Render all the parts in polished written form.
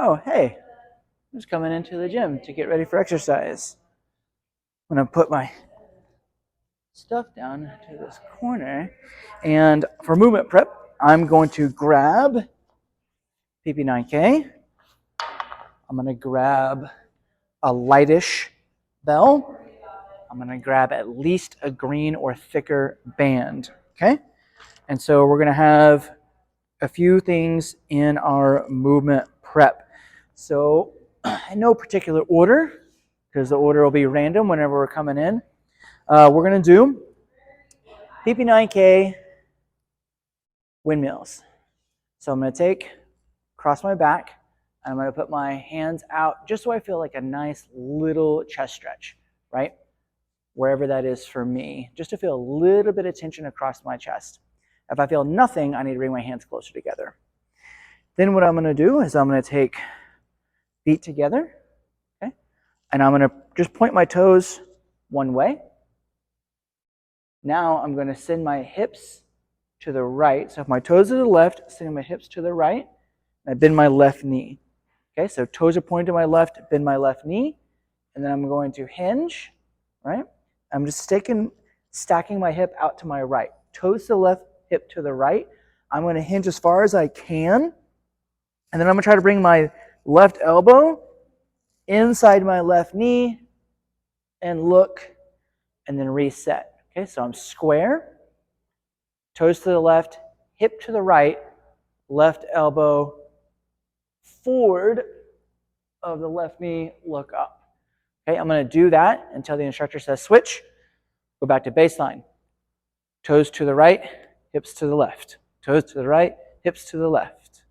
Oh, hey, I'm just coming into the gym to get ready for exercise. I'm going to put my stuff down to this corner. And for movement prep, I'm going to grab PP9K. I'm going to grab a lightish bell. I'm going to grab at least a green or thicker band. Okay? And so we're going to have a few things in our movement prep. So in no particular order, because the order will be random whenever we're coming in. We're going to do PP9K windmills. So I'm going to cross my back, and I'm going to put my hands out just so I feel like a nice little chest stretch, right? Wherever that is for me, just to feel a little bit of tension across my chest. If I feel nothing, I need to bring my hands closer together. Then what I'm going to do is I'm going to take feet together, okay? And I'm going to just point my toes one way. Now I'm going to send my hips to the right. So if my toes are to the left, send my hips to the right, and I bend my left knee. Okay, so toes are pointed to my left, bend my left knee, and then I'm going to hinge, right? I'm just stacking my hip out to my right. Toes to the left, hip to the right. I'm going to hinge as far as I can, and then I'm going to try to bring my left elbow inside my left knee and look, and then reset. Okay, so I'm square, toes to the left, hip to the right, left elbow forward of the left knee, look up. Okay, I'm going to do that until the instructor says switch. Go back to baseline. Toes to the right, hips to the left. Toes to the right, hips to the left.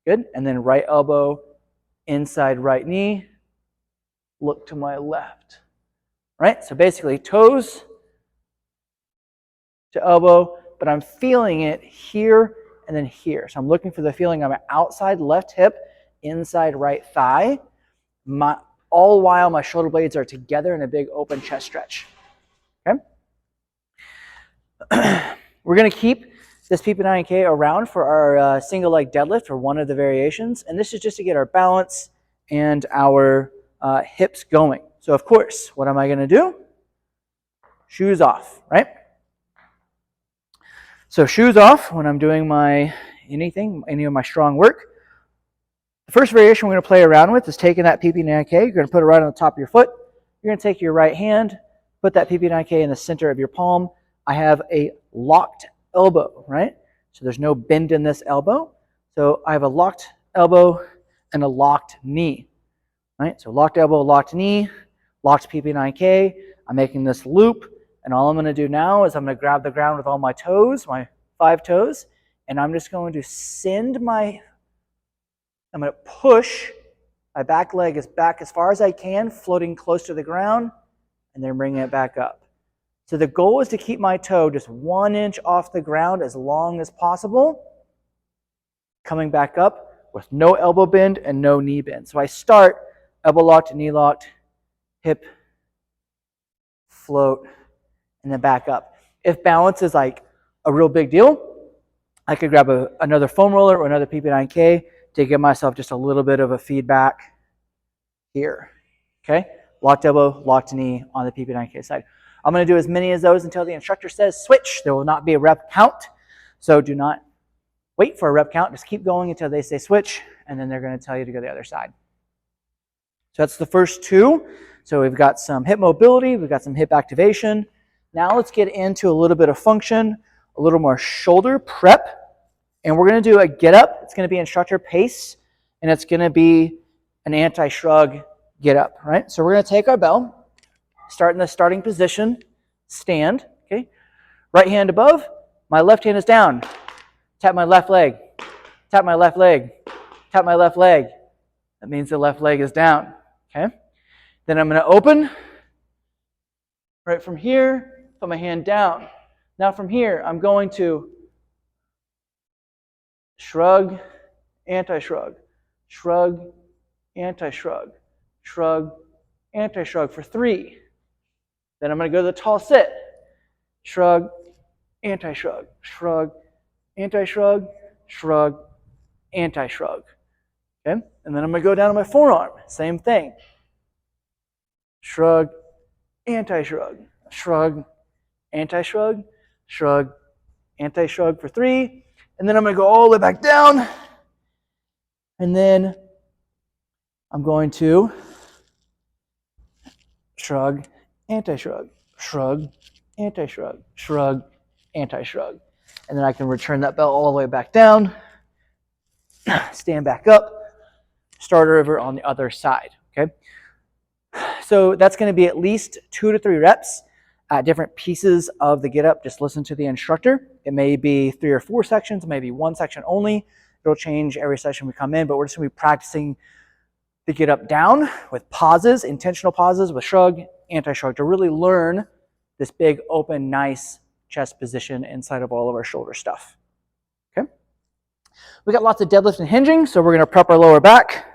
Good. And then right elbow inside right knee, look to my left. Right? So basically toes to elbow, but I'm feeling it here and then here. So I'm looking for the feeling of my outside left hip, inside right thigh, all while my shoulder blades are together in a big open chest stretch. Okay? We're going to keep this PP9K around for our single leg deadlift or one of the variations, and this is just to get our balance and our hips going. So of course, what am I going to do? Shoes off, right? So shoes off when I'm doing any of my strong work. The first variation we're going to play around with is taking that PP9K. You're going to put it right on the top of your foot. You're going to take your right hand, put that PP9K in the center of your palm. I have a locked elbow, right? So there's no bend in this elbow. So I have a locked elbow and a locked knee, right? So locked elbow, locked knee, locked PP9K. I'm making this loop. And all I'm going to do now is I'm going to grab the ground with all my toes, my 5 toes, and I'm just going to I'm going to push my back leg back as far as I can, floating close to the ground, and then bringing it back up. So the goal is to keep my toe just 1 inch off the ground as long as possible, coming back up with no elbow bend and no knee bend. So I start elbow locked, knee locked, hip, float, and then back up. If balance is like a real big deal, I could grab another foam roller or another PP9K to give myself just a little bit of a feedback here. Okay? Locked elbow, locked knee on the PP9K side. I'm going to do as many as those until the instructor says switch. There will not be a rep count. So do not wait for a rep count. Just keep going until they say switch, and then they're going to tell you to go to the other side. So that's the first 2. So we've got some hip mobility, we've got some hip activation. Now let's get into a little bit of function, a little more shoulder prep. And we're going to do a get up. It's going to be instructor pace, and it's going to be an anti-shrug get up, right? So we're going to take our bell, start in the starting position, stand, okay? Right hand above, my left hand is down. Tap my left leg, tap my left leg, tap my left leg. That means the left leg is down, okay? Then I'm going to open right from here, put my hand down. Now from here, I'm going to shrug, anti-shrug, shrug, anti-shrug, shrug, anti-shrug for 3. Then I'm going to go to the tall sit. Shrug, anti-shrug, shrug, anti-shrug, shrug, anti-shrug. Okay, and then I'm going to go down to my forearm. Same thing. Shrug, anti-shrug, shrug, anti-shrug, shrug, anti-shrug for 3. And then I'm going to go all the way back down. And then I'm going to shrug, anti-shrug, shrug, anti-shrug, shrug, anti-shrug. And then I can return that bell all the way back down, stand back up, start over on the other side, okay? So that's going to be at least 2 to 3 reps at different pieces of the get up. Just listen to the instructor. It may be 3 or 4 sections, maybe 1 section only. It'll change every session we come in, but we're just going to be practicing the get up down with pauses, intentional pauses with shrug, anti-shrug to really learn this big, open, nice chest position inside of all of our shoulder stuff. Okay. We got lots of deadlift and hinging, so we're going to prep our lower back.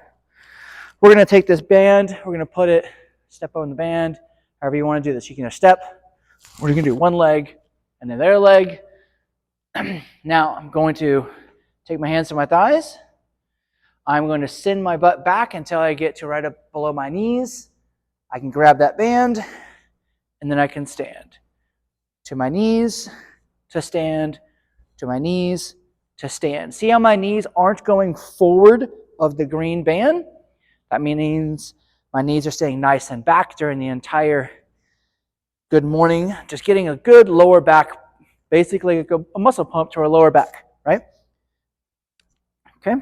We're going to take this band, we're going to put it, step on the band, however you want to do this. You can step, we're going to do one leg and then their leg. Now I'm going to take my hands to my thighs. I'm going to send my butt back until I get to right up below my knees. I can grab that band and then I can stand. To my knees, to stand, to my knees, to stand. See how my knees aren't going forward of the green band? That means my knees are staying nice and back during the entire good morning. Just getting a good lower back, basically a muscle pump to our lower back, right? Okay.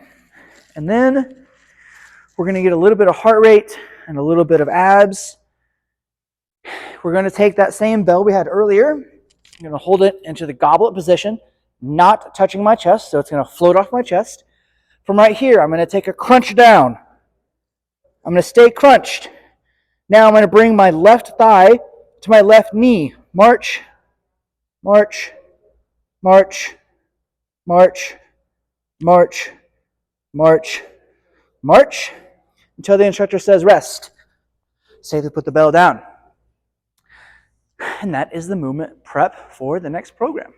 And then we're going to get a little bit of heart rate and a little bit of abs. We're going to take that same bell we had earlier. I'm going to hold it into the goblet position, not touching my chest, so it's going to float off my chest. From right here, I'm going to take a crunch down. I'm going to stay crunched. Now I'm going to bring my left thigh to my left knee. March, march, march, march, march, march, march, until the instructor says rest. Safely put the bell down. And that is the movement prep for the next program.